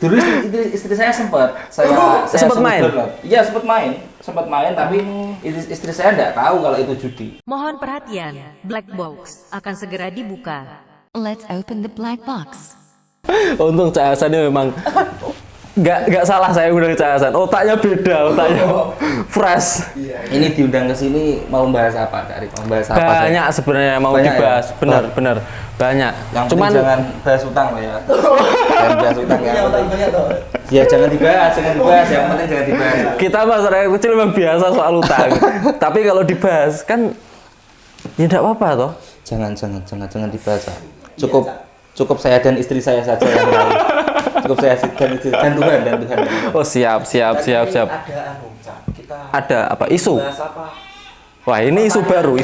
Dulu istri saya saya sempat main. Iya sempat main tapi istri saya nggak tahu kalau itu judi. Mohon perhatian, black box akan segera dibuka. Let's open the black box. Untung Cak Hasan ini memang nggak salah saya undang Cak Hasan. Otaknya beda, otaknya fresh. Ini diundang ke sini mau membahas apa, Kak Arif? Banyak sebenarnya mau banyak dibahas, ya? benar banyak. Yang Cuman jangan bahas utang loh ya. Jangan bahas utang ya. Ya jangan dibahas. Yang penting jangan dibahas. kita masyarakat kecil memang biasa soal utang. Tapi kalau dibahas kan ya enggak apa-apa toh. Jangan dibahas. Cukup saya dan istri saya saja yang lain. Cukup saya dan istri dan Tuhan. Oh siap. Ada apa isu? Wah ini isu baru.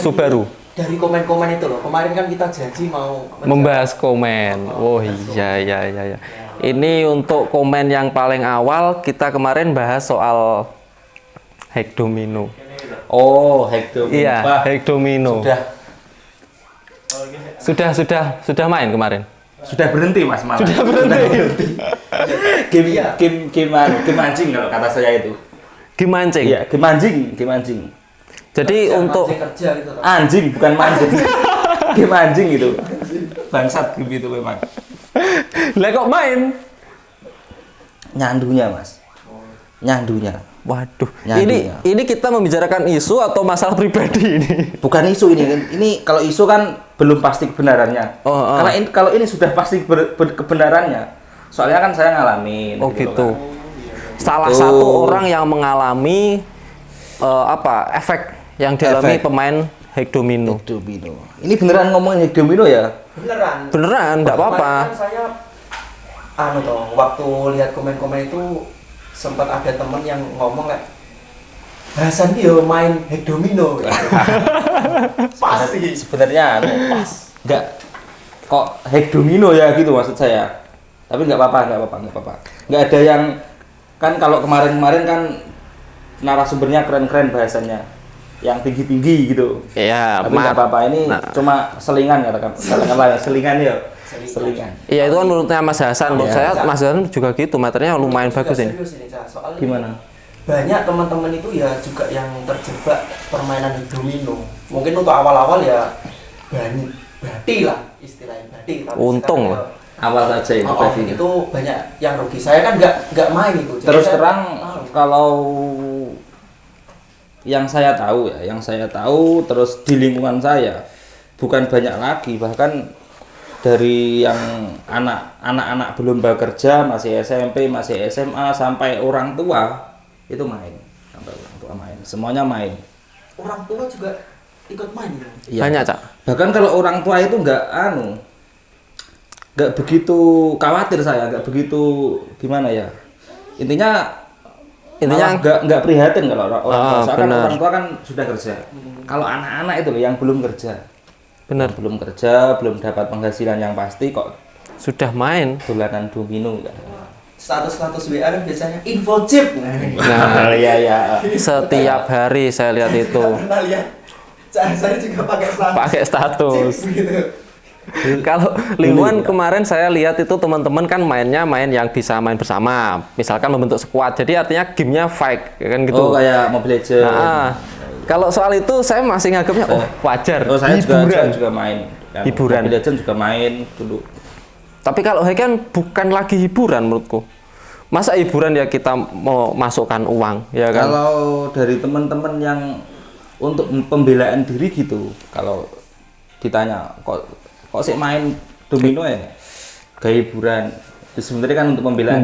Dari komen-komen itu loh. Kemarin kan kita janji mau Membahas komen. Oh iya. Ini untuk komen yang paling awal kita kemarin bahas soal hack domino. Oh, hack domino. Iya, hack domino. Sudah main kemarin. Sudah berhenti Mas malah. Sudah berhenti. Game anjing kalau kata saya itu. Game mancing. Iya, game anjing. Jadi untuk kerja gitu loh. Anjing bukan mancing. Game anjing itu. Bangsat game itu memang. lah kok main? Nyandunya, Mas. Nyandunya. Waduh. Nyandunya. Ini kita membicarakan isu atau masalah pribadi ini? Bukan isu ini. Ini kalau isu kan belum pasti kebenarannya. Oh. Kalau ini sudah pasti kebenarannya. Soalnya kan saya ngalamin. Oh gitu. Kan. Salah satu orang yang mengalami efek yang dialami pemain hack domino. Hack domino. Ini beneran ngomongin hack domino ya? Beneran, enggak apa-apa. Kan saya waktu lihat komen-komen itu sempat ada temen yang ngomong kayak Hasan dia main hack domino. Pasti sebenarnya pas. Enggak. Kok hack domino ya gitu maksud saya. Tapi enggak apa-apa. Enggak ada yang kan kalau kemarin kan narasumbernya keren-keren bahasanya. Yang tinggi-tinggi gitu. Iya, tapi enggak apa-apa ini cuma selingan katakanlah ya, selingan. Iya, itu kan menurutnya Mas Hasan. Menurut saya Mas Hasan juga gitu, materinya lumayan bagus ini. Soalnya gimana? Banyak teman-teman itu ya juga yang terjebak permainan domino. Mungkin untuk awal-awal ya bati lah istilahnya bati. Untung loh. Awal saja itu itu banyak yang rugi. Saya kan nggak main itu. Terus terang kalau yang saya tahu terus di lingkungan saya bukan banyak lagi, bahkan dari yang anak-anak belum bekerja, masih SMP, masih SMA sampai orang tua itu main, semuanya main. Orang tua juga ikut main gitu. Ya. Banyak, Cak. Bahkan kalau orang tua itu nggak begitu khawatir, saya nggak begitu gimana ya, intinya nggak prihatin kalau orang tua. Soalnya orang tua kan sudah kerja. Kalau anak-anak itu loh yang belum kerja. Benar. Belum kerja, belum dapat penghasilan yang pasti kok sudah main dolanan domino. Status WA kan biasanya info chip. Nah, iya. Setiap hari saya lihat itu. Pernah lihat. Saya juga pakai status. Chip, gitu. Kalau lingkungan kemarin saya lihat itu teman-teman kan main yang bisa main bersama, misalkan membentuk squad. Jadi artinya gamenya fight kan gitu. Oh kayak Mobile Legends. Nah, kalau soal itu saya masih nganggapnya wajar. Oh saya juga main. Hiburan. Mobile Legends juga main dulu. Tapi kalau hack kan bukan lagi hiburan menurutku. Masa hiburan ya kita mau masukkan uang, ya kan? Kalau dari teman-teman yang untuk pembelaan diri gitu, kalau ditanya kok sih main domino ya, gaya hiburan. Sebenarnya kan untuk pembelaan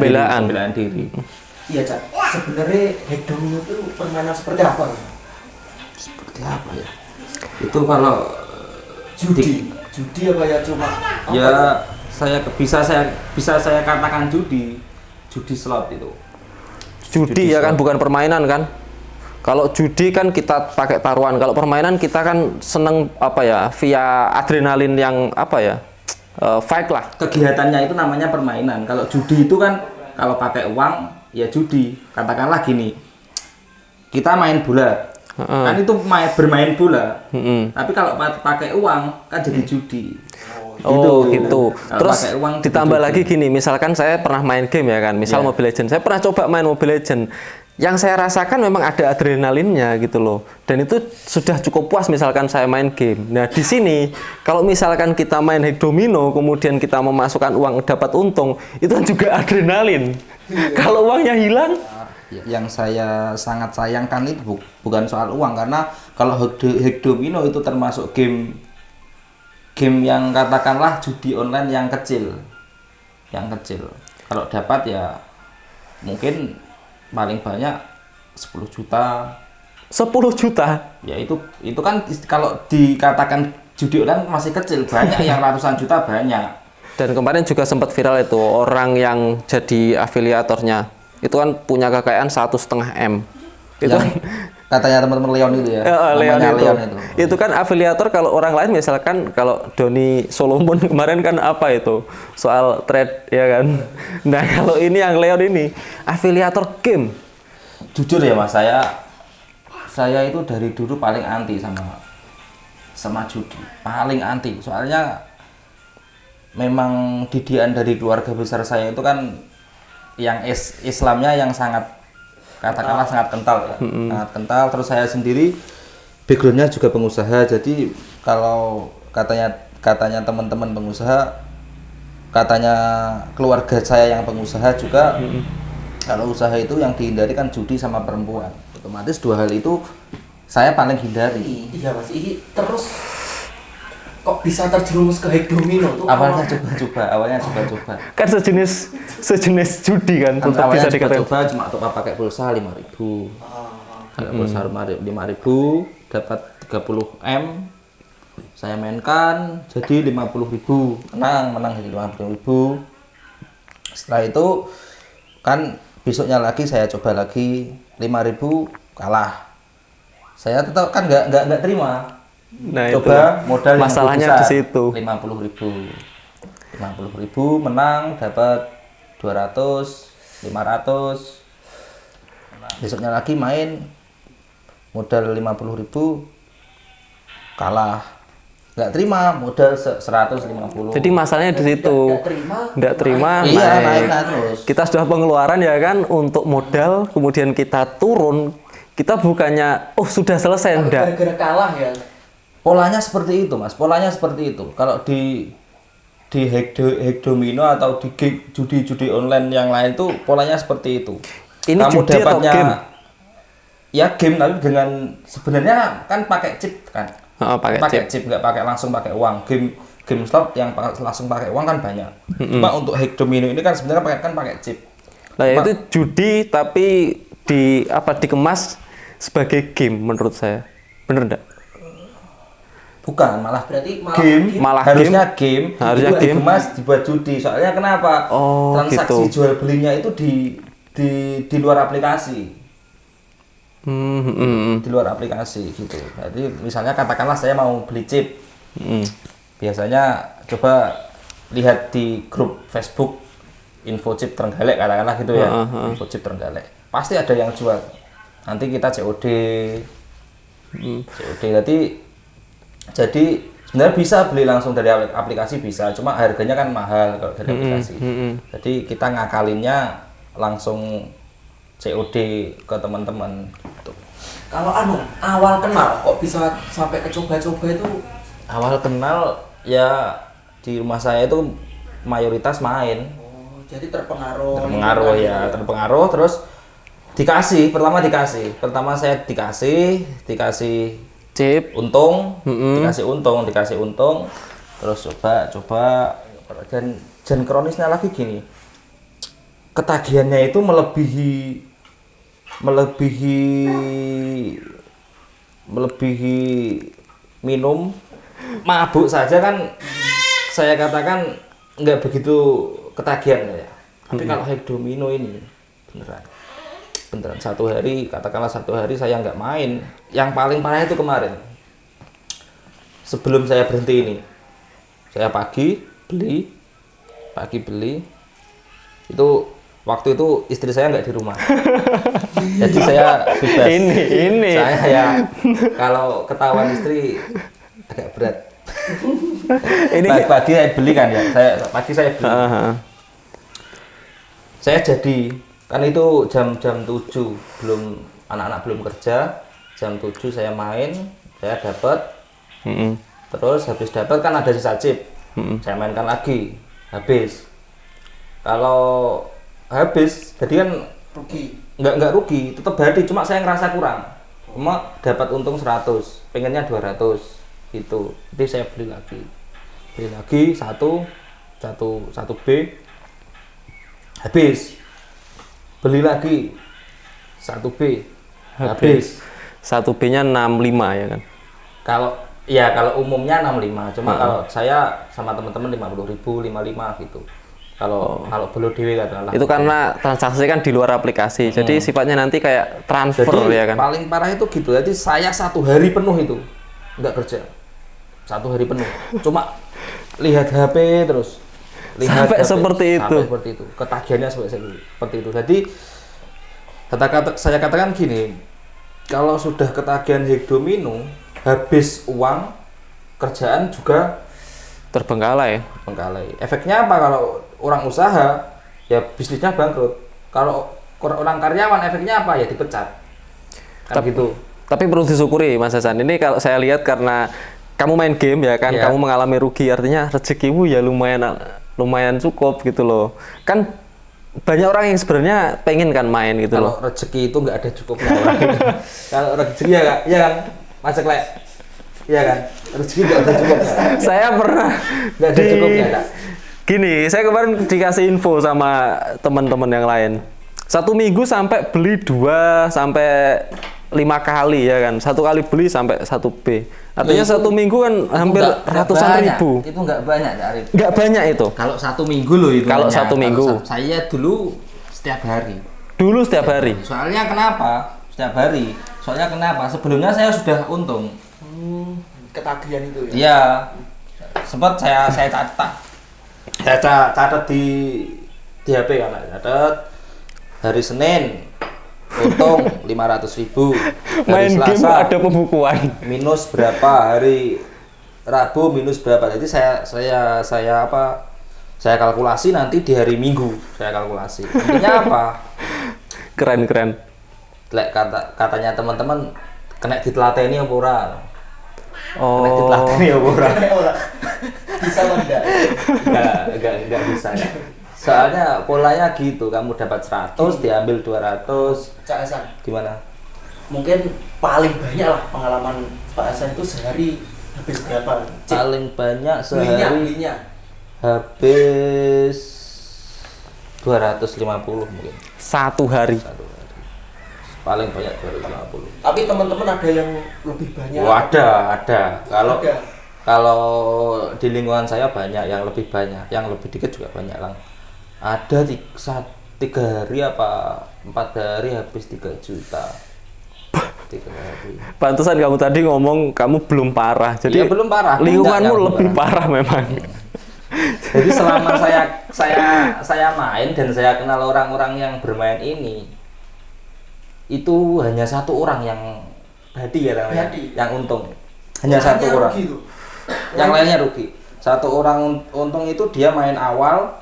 diri. Iya, Cak. Sebenarnya hack domino itu permainan seperti apa? Seperti apa ya? Itu kalau judi apa ya cuma? Ya bisa saya katakan judi slot itu. Judi ya kan, bukan permainan kan? Kalau judi kan kita pakai taruhan, kalau permainan kita kan seneng via adrenalin yang fight lah. Kegiatannya itu namanya permainan. Kalau judi itu kan kalau pakai uang ya judi. Katakanlah gini, kita main bola, kan itu bermain bola. Tapi kalau pakai uang kan jadi judi. Oh gitu. Kalau Terus pakai uang ditambah gitu. lagi gini, misalkan saya pernah main game ya kan, misal Iya. Mobile Legends, saya pernah coba main Mobile Legends. Yang saya rasakan memang ada adrenalinnya gitu loh. Dan itu sudah cukup puas misalkan saya main game. Nah di sini kalau misalkan kita main hack domino, kemudian kita memasukkan uang dapat untung, itu kan juga adrenalin. Kalau uangnya hilang, Yang saya sangat sayangkan itu bukan soal uang, karena kalau hack domino itu termasuk game yang katakanlah judi online yang kecil. Kalau dapat ya mungkin paling banyak 10 juta. 10 juta. Ya itu kan kalau dikatakan judi online masih kecil, banyak yang ratusan juta banyak. Dan kemarin juga sempat viral itu orang yang jadi afiliatornya itu kan punya kekayaan 1,5 M. Itu Yang katanya teman-teman Leon itu ya. Leon Namanya itu. Leon itu. Itu kan afiliator. Kalau orang lain misalkan kalau Doni Solomon kemarin kan apa itu soal trade ya kan. Nah kalau ini yang Leon ini afiliator game. Jujur ya Mas, saya itu dari dulu paling anti sama judi, paling anti. Soalnya memang didikan dari keluarga besar saya itu kan yang Islamnya yang sangat katakanlah sangat kental ya. Sangat kental. Terus saya sendiri backgroundnya juga pengusaha, jadi kalau katanya teman-teman pengusaha, katanya keluarga saya yang pengusaha juga, kalau usaha itu yang dihindari kan judi sama perempuan. Otomatis dua hal itu saya paling hindari. Iya Mas, ini terus kok bisa terjerumus ke hack domino tuh? Awalnya coba-coba. Kan sejenis judi kan, tetap Awalnya bisa dikatakan. coba cuma pakai pulsa 5.000. Pakai pulsa 5.000 dapat 30 M. Saya mainkan jadi 50.000. Menang jadi 50.000. Setelah itu kan besoknya lagi saya coba lagi 5.000, kalah. Saya tetap kan nggak terima. Nah, Coba itu modal yang masalahnya besar, di situ. 50.000 menang dapat 200, 500. Besoknya lagi main modal 50.000, kalah. Nggak terima modal 150. Jadi masalahnya di situ. Nggak terima. Iya, naik. naik terus. Kita sudah pengeluaran ya kan untuk modal, kemudian kita turun. Kita bukannya sudah selesai, enggak. Gara-gara kalah ya. Polanya seperti itu Mas, polanya seperti itu. Kalau di hack domino atau di judi online yang lain tuh polanya seperti itu. Ini Kamu judi atau dapatnya game? Ya game, tapi dengan sebenarnya kan pakai chip kan. Pakai chip, nggak pakai langsung pakai uang. Game slot yang langsung pakai uang kan banyak. Cuma untuk hack domino ini kan sebenarnya pakai chip. Nah, itu judi tapi dikemas sebagai game menurut saya. Bener enggak? Bukan, malah Berarti harusnya game Harusnya itu game. dikemas dibuat judi. Soalnya kenapa? Oh, Transaksi gitu. jual belinya itu di luar aplikasi. Di luar aplikasi gitu. Jadi misalnya katakanlah saya mau beli chip. Biasanya coba lihat di grup Facebook info chip Trenggalek katakanlah gitu ya. Info chip Trenggalek. Pasti ada yang jual. Nanti kita COD. COD jadi sebenarnya bisa beli langsung dari aplikasi bisa, cuma harganya kan mahal kalau dari aplikasi. Jadi kita ngakalinnya langsung COD ke teman-teman gitu. Kalau awal kenal kok bisa sampai ke coba-coba itu? Awal kenal ya di rumah saya itu mayoritas main. Oh, jadi terpengaruh. Terpengaruh terus pertama saya dikasih Chip. dikasih untung, terus coba dan kronisnya lagi gini, ketagihannya itu melebihi minum, mabuk saja kan saya katakan nggak begitu ketagihan ya. Tapi kalau hack domino ini beneran satu hari saya nggak main. Yang paling parah itu kemarin, sebelum saya berhenti ini, saya pagi beli itu waktu itu istri saya nggak di rumah. Jadi saya bebas. Ini. Saya ya kalau ketahuan istri agak berat. Ini Pagi saya beli kan ya. Pagi saya beli. Saya jadi kan itu jam 7 belum anak-anak belum kerja. Jam 7 saya main, saya dapat. Terus habis dapat kan ada sisa chip. Saya mainkan lagi. Habis. Kalau habis jadi kan Rugi. nggak rugi, tetap badi, cuma saya ngerasa kurang. Cuma dapat untung 100, pengennya 200 gitu. Jadi saya beli lagi satu B, habis. Beli lagi 1B, habis. 1B-nya 65 ya kan. Kalau umumnya 65, cuma kalau saya sama teman-teman 50.000, 55 gitu. Kalau belum dewe katakanlah. Itu karena transaksi kan di luar aplikasi. Jadi sifatnya nanti kayak transfer Jadi ya kan. paling parah itu gitu. Jadi saya 1 hari penuh itu nggak kerja. 1 hari penuh. Cuma lihat HP terus. Sampai seperti itu. Sampai seperti itu. Ketagihannya seperti itu. Jadi saya katakan gini, kalau sudah ketagihan Hack Domino, habis uang, kerjaan juga Terbengkalai. bengkalai. Efeknya apa kalau orang usaha? Ya bisnisnya bangkrut. Kalau orang karyawan efeknya apa? Ya dipecat. Kan gitu. Tapi perlu disyukuri Mas Hasan. Ini kalau saya lihat karena kamu main game ya kan, Iya. kamu mengalami rugi, artinya rezekimu ya lumayan cukup gitu loh. Kan banyak orang yang sebenarnya pengen kan main gitu Kalau loh. rezeki itu nggak ada cukupnya. Kalau rezeki ya kan, Mas Klek. Iya kan, rezeki nggak ada cukupnya. Saya pernah Nggak ada cukupnya, Kak. Gini, saya kemarin dikasih info sama teman-teman yang lain. 1 minggu sampai beli 2 sampai 5 kali ya kan. 1 kali beli sampai 1B. Artinya 1 minggu kan hampir ratusan ribu. Itu nggak banyak, Kak Arif. Nggak banyak itu. Kalau 1 minggu loh itu. Kalau 1 minggu. Saya dulu setiap hari. Dulu setiap hari. Soalnya kenapa? Setiap hari. Soalnya kenapa? Sebelumnya saya sudah untung. Ketagihan itu ya. Iya. Sempat saya catat. Saya catat di HP kan, catat hari Senin untung 500.000. Hari Main game Selasa ada pembukuan. minus berapa, hari Rabu minus berapa. Jadi saya kalkulasi nanti di hari Minggu, saya kalkulasi. Intinya apa? Keren. Lek katanya teman-teman kena ditelateni apa ora? Kena Oh. ditelateni apa ora? Bisa apa enggak? Enggak bisa ya. Soalnya polanya gitu, kamu dapat 100 diambil 200. Cak Hasan, Gimana? mungkin paling banyak lah pengalaman Pak Hasan itu sehari habis berapa? Paling banyak sehari Belinya. habis 250 mungkin. 1 hari. Paling banyak 250. Tapi teman-teman ada yang lebih banyak. Oh, ada. Kalau Ada. kalau di lingkungan saya banyak yang lebih banyak, yang lebih dikit juga banyak lang. Ada 3 hari apa 4 hari habis 3 juta. 3 hari. Pantesan kamu tadi ngomong kamu belum parah. Jadi Iya, belum parah. Lingkunganmu Enggak, yang lebih parah memang. Jadi selama saya main dan saya kenal orang-orang yang bermain ini, itu hanya 1 orang yang badi ya namanya, Badi. yang untung. Hanya 1 orang. Rugi tuh. Yang lainnya rugi. 1 orang untung itu dia main awal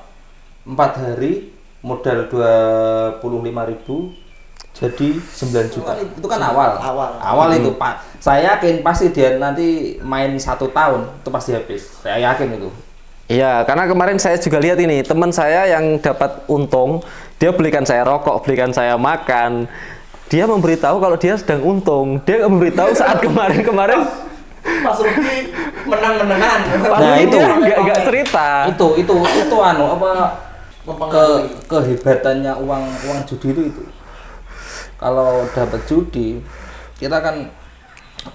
4 hari modal 25.000 jadi 9 juta. Itu kan awal. Awal. Itu Pak. Saya yakin pasti dia nanti main 1 tahun itu pasti habis. Saya yakin itu. Iya, karena kemarin saya juga lihat ini teman saya yang dapat untung, dia belikan saya rokok, belikan saya makan. Dia memberitahu kalau dia sedang untung. Dia nggak memberitahu saat kemarin-kemarin. Pas rugi menang-menangan. Nah, itu. dia nggak cerita. Itu anu apa Mempengaruhi. kehebatannya uang judi itu. Kalau dapat judi, kita kan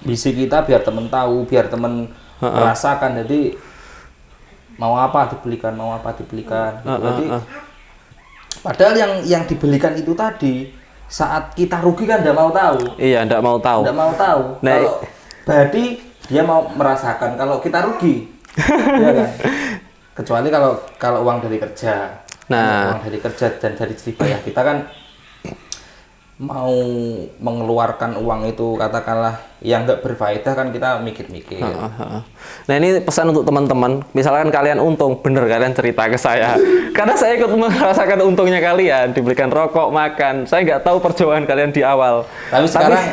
bisi kita biar temen tahu, biar temen merasakan. Jadi mau apa dibelikan. Gitu. Jadi padahal yang dibelikan itu tadi saat kita rugi kan nggak mau tahu. Iya, nggak mau tahu. Nggak mau tahu. Nah, Kalau badi dia mau merasakan kalau kita rugi. Iya kan? Kecuali kalau uang dari kerja. Nah. Uang dari kerja dan dari jerih payah kita kan mau mengeluarkan uang itu katakanlah yang nggak berfaedah kan kita mikir-mikir. Nah ini pesan untuk teman-teman, misalkan kalian untung, bener kalian cerita ke saya. Karena saya ikut merasakan untungnya kalian, dibelikan rokok, makan. Saya nggak tahu perjuangan kalian di awal. Tapi sekarang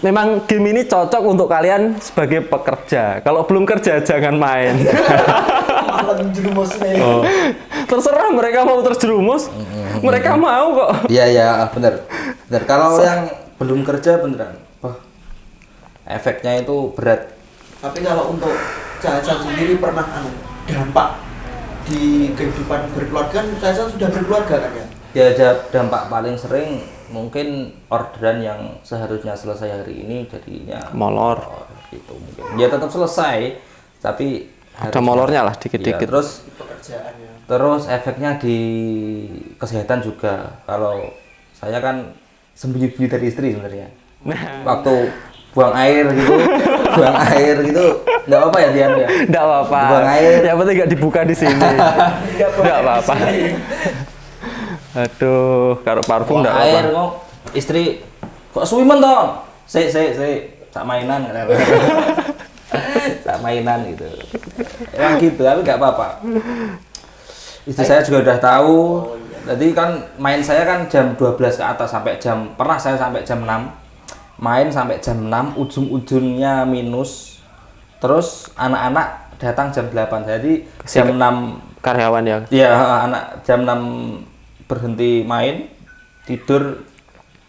memang game ini cocok untuk kalian sebagai pekerja. Kalau belum kerja jangan main. Malah menjerumus nih. Terserah mereka mau terjerumus, mereka mau kok. iya bener. Kalau yang belum kerja beneran, wah efeknya itu berat. Tapi kalau untuk Caca sendiri pernah dampak di kehidupan berkeluarga, Caca sudah berkeluarga kan ya? Ya dampak paling sering mungkin orderan yang seharusnya selesai hari ini jadinya Molor. gitu mungkin. Ya tetap selesai, tapi Ada molornya lah ya, dikit-dikit. terus Pekerjaan ya. Terus efeknya di kesehatan juga. Kalau saya kan sembunyi-sembunyi dari istri sebenarnya. Waktu buang air gitu, nggak apa-apa ya Dian ya. Nggak apa-apa. Buang air. Yang penting nggak dibuka di sini. Nggak apa-apa. Aduh, kalau parfum Buang nggak air apa-apa. kok istri kok suwimen toh? Sak mainan. Sak mainan gitu. Emang gitu, tapi nggak apa-apa. Istri saya juga udah tahu. Jadi kan main saya kan jam 12 ke atas pernah saya sampai jam 6. Main sampai jam 6, ujung-ujungnya minus. Terus anak-anak datang jam 8. Jadi jam 6 Karyawan ya. ya anak jam 6 berhenti main, tidur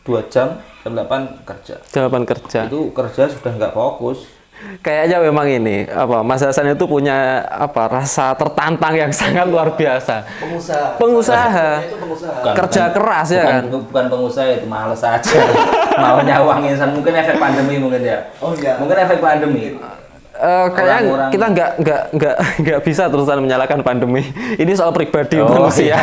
2 jam, jam 8 kerja. Jawaban kerja. Itu kerja sudah nggak fokus. Kayaknya memang ini Mas Hasan itu punya rasa tertantang yang sangat luar biasa. Pengusaha. Itu pengusaha. Kerja keras ya kan. Bukan pengusaha, itu males aja. Maunya uang insan, mungkin efek pandemi mungkin ya. Oh iya. Mungkin efek pandemi. Kayaknya Orang-orang- kita nggak bisa terusan menyalahkan pandemi. Ini soal pribadi Oh, manusia.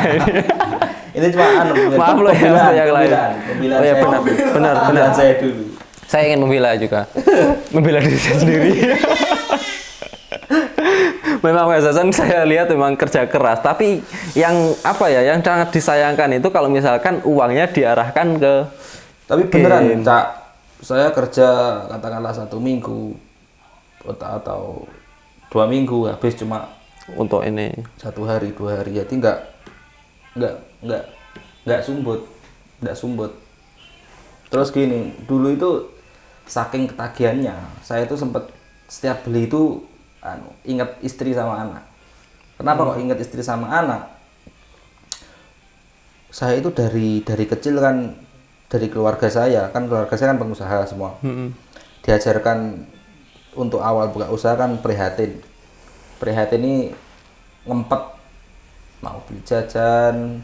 Ini cuma Maaf loh ya, untuk yang lain. Pembelaan Oh ya saya benar, dulu. benar. Pembelaan saya dulu. Saya ingin membela juga, membela diri saya sendiri. Memang Mas Hasan saya lihat memang kerja keras, tapi yang yang sangat disayangkan itu kalau misalkan uangnya diarahkan ke Tapi beneran, game. Cak, saya kerja katakanlah 1 minggu atau 2 minggu habis cuma untuk ini. 1 hari 2 hari, jadi nggak sumbut. Terus gini, dulu itu saking ketagihannya, saya itu sempat setiap beli itu ingat istri sama anak. Kenapa kok ingat istri sama anak? Saya itu dari kecil kan, dari keluarga saya kan pengusaha semua. Diajarkan untuk awal buka usaha kan prihatin ini ngempet, mau beli jajan,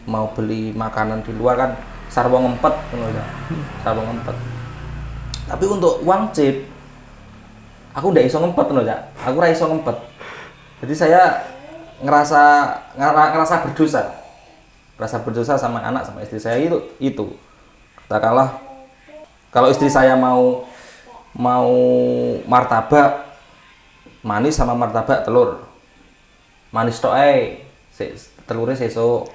mau beli makanan di luar kan sarwa ngempet. Tapi untuk uang chip aku ndak iso ngempet loh, Cak. Aku ora iso ngempet. Jadi saya ngerasa berdosa sama anak sama istri saya itu. Katakanlah kalau istri saya mau martabak manis sama martabak telur. Manis tok ae, telurnya sesuk,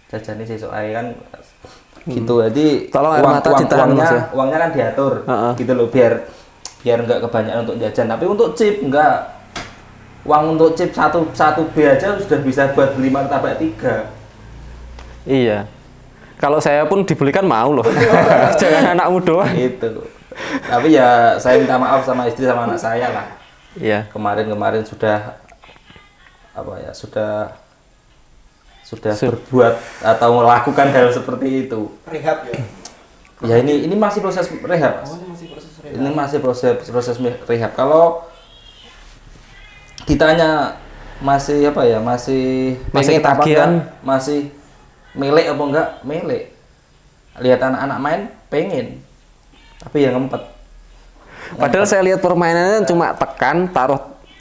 jajane sesuk ae kan gitu. Jadi Tolong air mata ditahan, Mas, ya. uangnya kan diatur gitu loh, biar nggak kebanyakan untuk jajan. Tapi untuk chip enggak, uang untuk chip satu B aja sudah bisa buat beli martabak 3. Iya. Kalau saya pun dibelikan mau loh. Jangan anakmu doang. Itu. Tapi ya saya minta maaf sama istri sama anak saya lah. Iya. Kemarin sudah berbuat atau melakukan hal seperti itu. Rehab ya. Ya ini masih proses rehab. Mas. Ini masih proses rehab. Ini masih proses rehab. Kalau ditanya masih masih pengen apa ketagihan. enggak? Masih melek apa enggak? Melek. Lihat anak-anak main pengen. Tapi ya ngempet. Padahal saya lihat permainannya cuma tekan,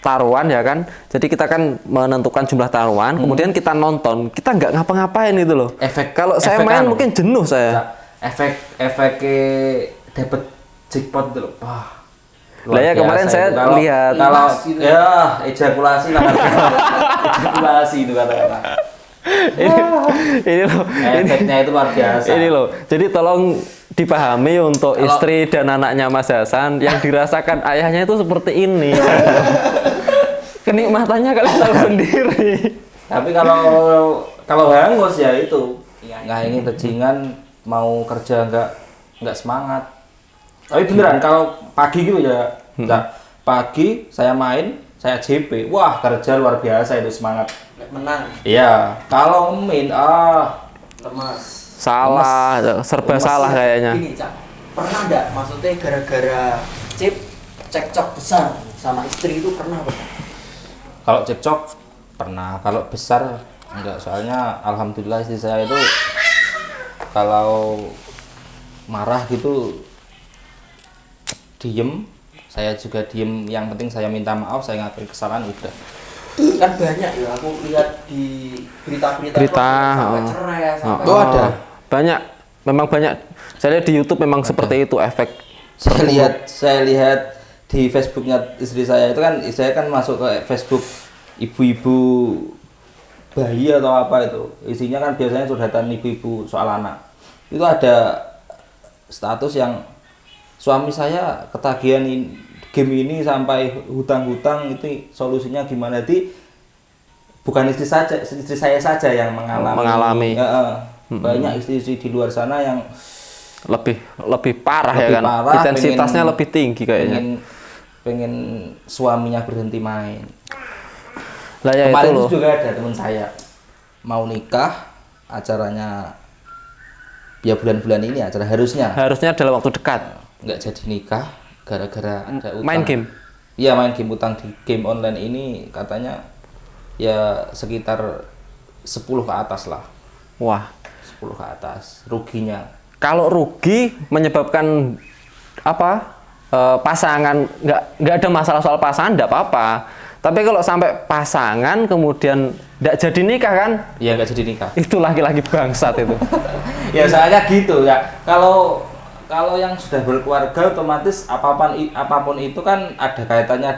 taruhan ya kan. Jadi kita kan menentukan jumlah taruhan, kemudian kita nonton, kita nggak ngapa-ngapain itu loh. Kalau saya main mungkin jenuh saya. Efeknya dapat jackpot dulu. Wah. Lah ya kemarin saya lihat kalau ya ejakulasi lah. Ejakulasi itu kata-kata. ini loh, Efeknya itu luar biasa. ini loh. Jadi tolong dipahami untuk istri dan anaknya Mas Hasan yang dirasakan ayahnya itu seperti ini. Kenikmatannya kalian tahu sendiri. Tapi kalau hangus ya itu nggak ingin bajingan, mau kerja nggak semangat. Tapi beneran kalau pagi gitu ya, pagi saya main, saya JP, wah kerja luar biasa itu semangat. Menang. Iya, kalau main Lemas. Salah, serba salah kayaknya. Gini, Cak. Pernah enggak maksudnya gara-gara chip cekcok besar sama istri itu pernah apa? kalau cekcok pernah, kalau besar enggak. Soalnya alhamdulillah istri saya itu kalau marah gitu diem, saya juga diem. Yang penting saya minta maaf, saya ngakui kesalahan, udah. Kan banyak ya, aku lihat di berita-berita sampai cerai sampai ada banyak, memang banyak. Saya lihat di YouTube memang seperti itu efek. saya lihat di Facebooknya istri saya itu kan, saya kan masuk ke Facebook ibu-ibu bayi atau apa itu, isinya kan biasanya curhatan ibu-ibu soal anak. Itu ada status yang suami saya ketagihan game ini sampai hutang-hutang, itu solusinya gimana. Jadi bukan istri saya saja yang mengalami. Banyak istri-istri di luar sana yang lebih parah ya kan, intensitasnya lebih tinggi kayaknya. Pengen suaminya berhenti main. Lah ya Kemarin itu loh. juga ada teman saya mau nikah, acaranya ya bulan-bulan ini acara harusnya Dalam waktu dekat. nggak jadi nikah gara-gara ada utang. Main game. Iya, main game, utang di game online ini katanya ya sekitar 10 ke atas lah. Wah, 10 ke atas ruginya. kalau rugi menyebabkan apa, pasangan nggak ada masalah soal pasangan, nggak apa-apa. Tapi kalau sampai pasangan kemudian nggak jadi nikah kan, Ya nggak jadi nikah. itu laki-laki bangsat itu. Ya soalnya gitu ya. Kalau yang sudah berkeluarga otomatis apapun itu kan ada kaitannya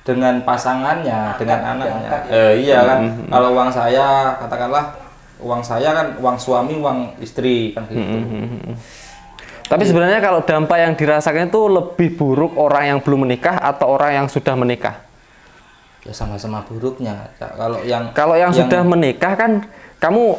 dengan pasangannya, dengan anaknya. Iya kan. Kalau uang saya, katakanlah uang saya kan uang suami, uang istri kan gitu. Tapi sebenarnya kalau dampak yang dirasakan itu lebih buruk orang yang belum menikah atau orang yang sudah menikah? Ya sama-sama buruknya. Kalau yang sudah menikah kan kamu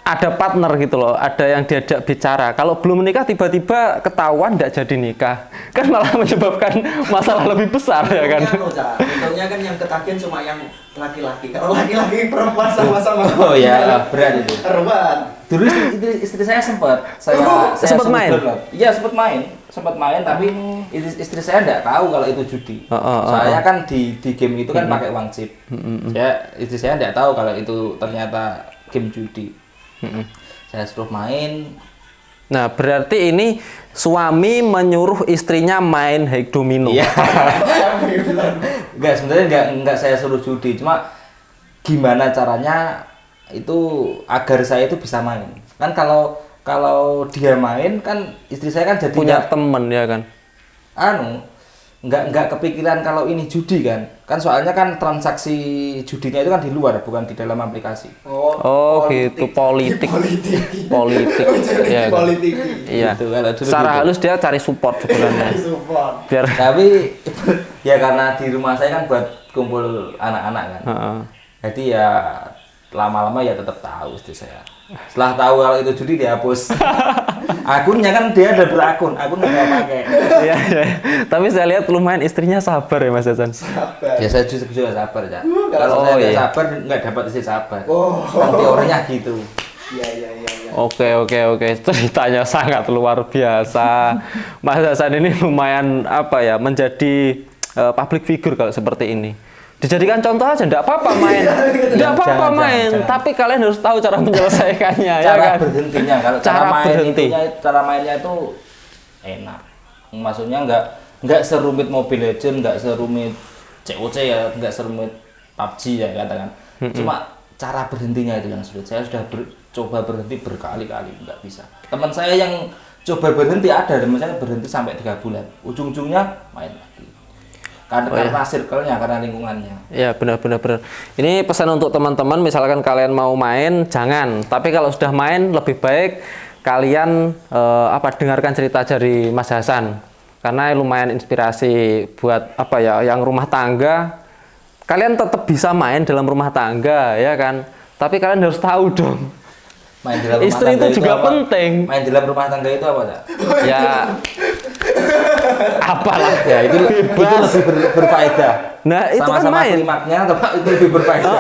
ada partner gitu loh, ada yang diajak bicara. Kalau belum menikah tiba-tiba ketahuan tidak jadi nikah, kan malah menyebabkan masalah lebih besar ya kan. Untungnya kan yang ketagihan cuma yang laki-laki. Kalau laki-laki perempuan sama-sama. Oh ya, berat itu. Perempuan. Dulu istri saya sempat sempat main? Iya, sempat main tapi istri saya enggak tahu kalau itu judi. Saya kan di game itu kan pakai uang chip. Istri saya enggak tahu kalau itu ternyata game judi. Saya suruh main. Nah, berarti ini suami menyuruh istrinya main hek domino. Iya. Sebenarnya enggak saya suruh judi, cuma gimana caranya itu agar saya itu bisa main. Kan kalau dia main kan istri saya kan jadi Punya temen ya kan. nggak kepikiran kalau ini judi kan soalnya kan transaksi judinya itu kan di luar, bukan di dalam aplikasi. Gitu, politik ya, Politik. iya. Gitu, kalau dulu Secara gitu. halus dia cari support sebenarnya biar Tapi ya karena di rumah saya kan buat kumpul anak-anak kan. Jadi ya lama-lama ya tetap tahu istri saya. Setelah tahu kalau itu judi dihapus. Akunnya kan dia ada berakun, akun nggak pakai. Iya. Tapi saya lihat lumayan istrinya sabar ya Mas Hasan. Ya saya juga sabar ya. Kalau saya nggak sabar nggak dapat istri sabar. Kan teorinya gitu. Iya. Oke. Ceritanya sangat luar biasa. Mas Hasan ini lumayan menjadi public figure kalau seperti ini. Dijadikan contoh aja, enggak apa-apa main. Enggak apa-apa main, jangan. Tapi kalian harus tahu cara menyelesaikannya ya kan. Berhentinya kalau cara mainnya itu enak. Maksudnya enggak serumit Mobile Legends, enggak serumit COC ya, enggak serumit PUBG ya katakan. Cuma cara berhentinya itu yang sulit. Saya sudah coba berhenti berkali-kali enggak bisa. Teman saya yang coba berhenti ada, teman saya berhenti sampai 3 bulan. Ujung-ujungnya main lagi. karena circle-nya, karena lingkungannya. Ya benar-benar benar. Ini pesan untuk teman-teman, misalkan kalian mau main, jangan. Tapi kalau sudah main, lebih baik kalian dengarkan cerita dari Mas Hasan, karena lumayan inspirasi buat yang rumah tangga. Kalian tetap bisa main dalam rumah tangga, ya kan? Tapi kalian harus tahu dong. Main dalam rumah Istri tangga itu juga apa? penting. Main dalam rumah tangga itu apa, Cak? Ya apalah Ya itu lebih berfaedah. Nah, itu kan Sama-sama main. klimaknya, itu lebih berfaedah.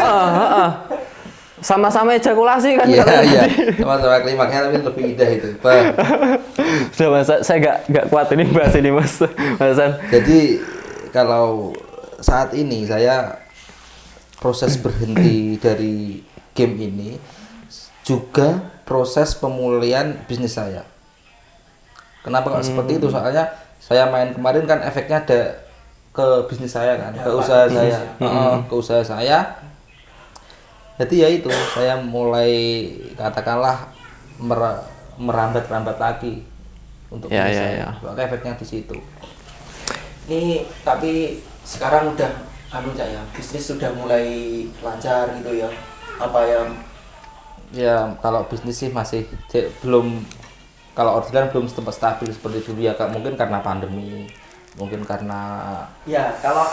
Sama-sama ejakulasi kan. Iya, kalau iya. tadi. Sama-sama klimaknya tapi lebih indah itu. Pak. Sudah Mas, saya nggak kuat ini bahas ini Mas Hasan. Jadi kalau saat ini saya proses berhenti dari game ini juga proses pemulihan bisnis saya. Kenapa kok seperti itu? Soalnya saya main kemarin kan efeknya ada ke bisnis saya kan, ke usaha saya, ke usaha saya. Jadi ya itu, saya mulai katakanlah merambat-rambat lagi untuk bisnis saya. Maka efeknya di situ. Ini tapi sekarang udah Cak ya, bisnis sudah mulai lancar gitu ya. Apa yang Ya kalau bisnis sih masih belum, kalau orderan belum tempat stabil seperti dulu ya Kak, mungkin karena pandemi, mungkin karena ya kalau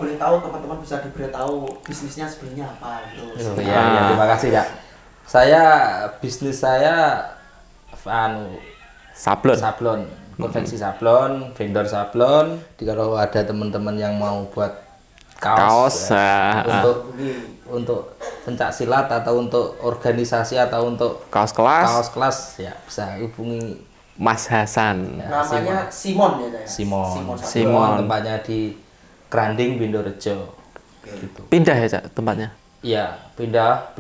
boleh tahu teman-teman bisa diberitahu bisnisnya sebenarnya apa gitu. ya, terima kasih ya. Saya bisnis saya sablon, konveksi sablon, vendor sablon. Kalau ada teman-teman yang mau buat kaos untuk pencak silat atau untuk organisasi atau untuk kaos kelas ya bisa hubungi Mas Hasan. Ya, namanya Simon ya Cak ya. Simon. Tempatnya di Granding Bindorejo. Gitu. Pindah ya Cak tempatnya? Iya, pindah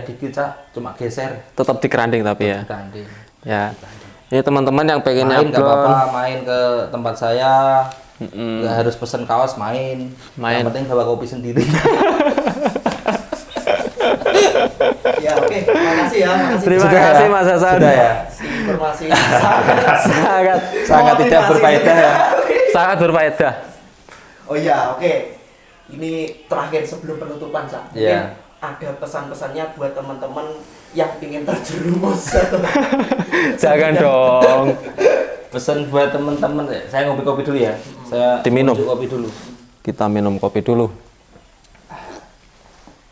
dikit Cak, cuma geser. Tetap di Granding tapi ya. Granding. Ya. Ini teman-teman yang pengen Main nggak nyablon, apa-apa, main ke tempat saya. Nggak harus pesen kaos, main. Yang penting bawa kopi sendiri. Ya oke, makasih ya. Terima kasih Mas Hasan. Sudah ya. Informasi Sangat tidak berfaedah ya. Sangat berfaedah. Oh iya, oke. Ini terakhir sebelum penutupan, Cak. Mungkin Iya. ada pesan-pesannya buat teman-teman yang ingin terjerumus. Jangan dong. Pesan buat teman-teman, saya ngopi kopi dulu ya. Saya Diminum. kopi dulu. Kita minum kopi dulu.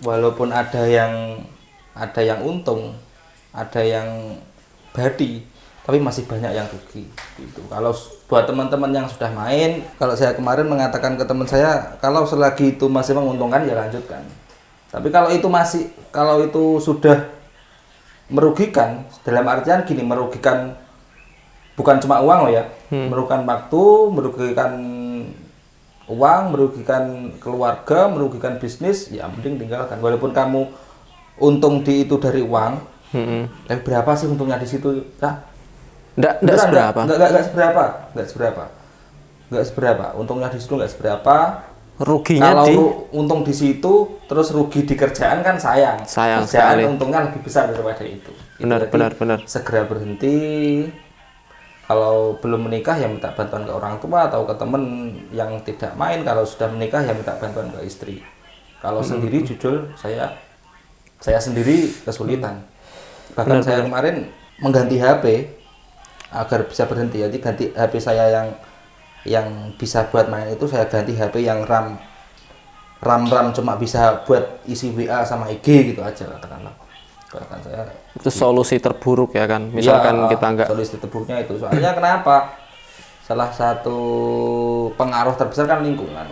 Walaupun ada yang untung, ada yang badi, tapi masih banyak yang rugi gitu. Kalau buat teman-teman yang sudah main, kalau saya kemarin mengatakan ke teman saya, kalau selagi itu masih menguntungkan ya lanjutkan. Tapi kalau itu sudah merugikan, dalam artian gini, merugikan bukan cuma uang loh ya, merugikan waktu, merugikan uang, merugikan keluarga, merugikan bisnis, ya mending tinggalkan. Walaupun kamu untung di itu dari uang, tapi berapa sih untungnya di situ? Nggak seberapa. Nggak seberapa. Untungnya di situ nggak seberapa. Ruginya Kalau untung di situ, terus rugi di kerjaan kan sayang. Sayang Kerjaan sekali. untungnya lebih besar daripada itu. Benar. Segera berhenti. Kalau belum menikah ya minta bantuan ke orang tua atau ke temen yang tidak main. Kalau sudah menikah ya minta bantuan ke istri. Kalau sendiri jujur saya sendiri kesulitan. Bahkan saya kemarin mengganti HP agar bisa berhenti. Jadi ganti HP saya yang bisa buat main itu, saya ganti HP yang RAM cuma bisa buat isi WA sama IG gitu aja katakanlah. Bahkan saya itu solusi terburuk ya kan. Misalkan kita nggak, solusi terburuknya itu. Soalnya kenapa? Salah satu pengaruh terbesar kan lingkungan.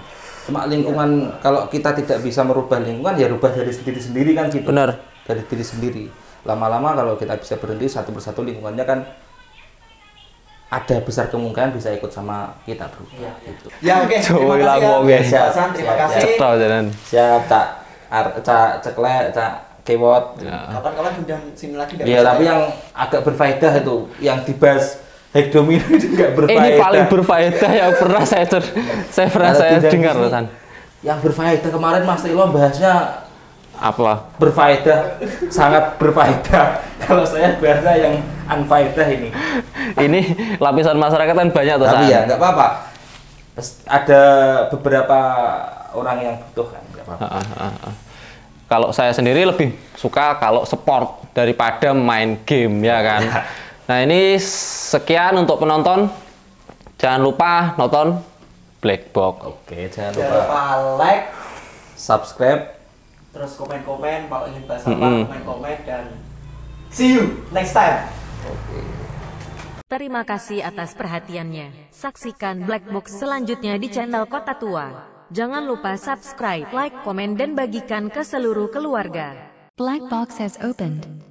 Cuma lingkungan, kalau kita tidak bisa merubah lingkungan ya rubah dari diri sendiri kan gitu. Benar. Dari diri sendiri. Lama-lama kalau kita bisa berhenti satu persatu, lingkungannya kan ada besar kemungkinan bisa ikut sama kita berubah gitu. Ya oke. Joy Terima kasih Lamongan. ya. Mas Hasan, terima kasih. cetok jalan. Siap, Cak Ceklek, Cak Kewot. Kapan-kapan undang sini lagi. Iya, tapi yang agak berfaedah itu, yang dibahas Hack Domino itu enggak berfaedah. Ini paling berfaedah yang pernah saya dengar loh San. Yang berfaedah kemarin Mas Tilo bahasnya Apalah? berfaedah, sangat berfaedah. Kalau saya bahasnya yang unfaedah ini. Ini lapisan masyarakat kan banyak tuh Tapi San. ya nggak apa-apa. ada beberapa orang yang butuh kan. Nggak apa-apa. Kalau saya sendiri lebih suka kalau sport daripada main game ya kan. Nah ini sekian untuk penonton. Jangan lupa nonton Black Box. Oke, jangan Jangan lupa lupa like, subscribe. terus komen-komen kalau ingin bahas apa, komen-komen, dan see you next time. Terima kasih atas perhatiannya. Saksikan Black Box selanjutnya di channel Kota Tua. Jangan lupa subscribe, like, komen, dan bagikan ke seluruh keluarga. Black box has opened.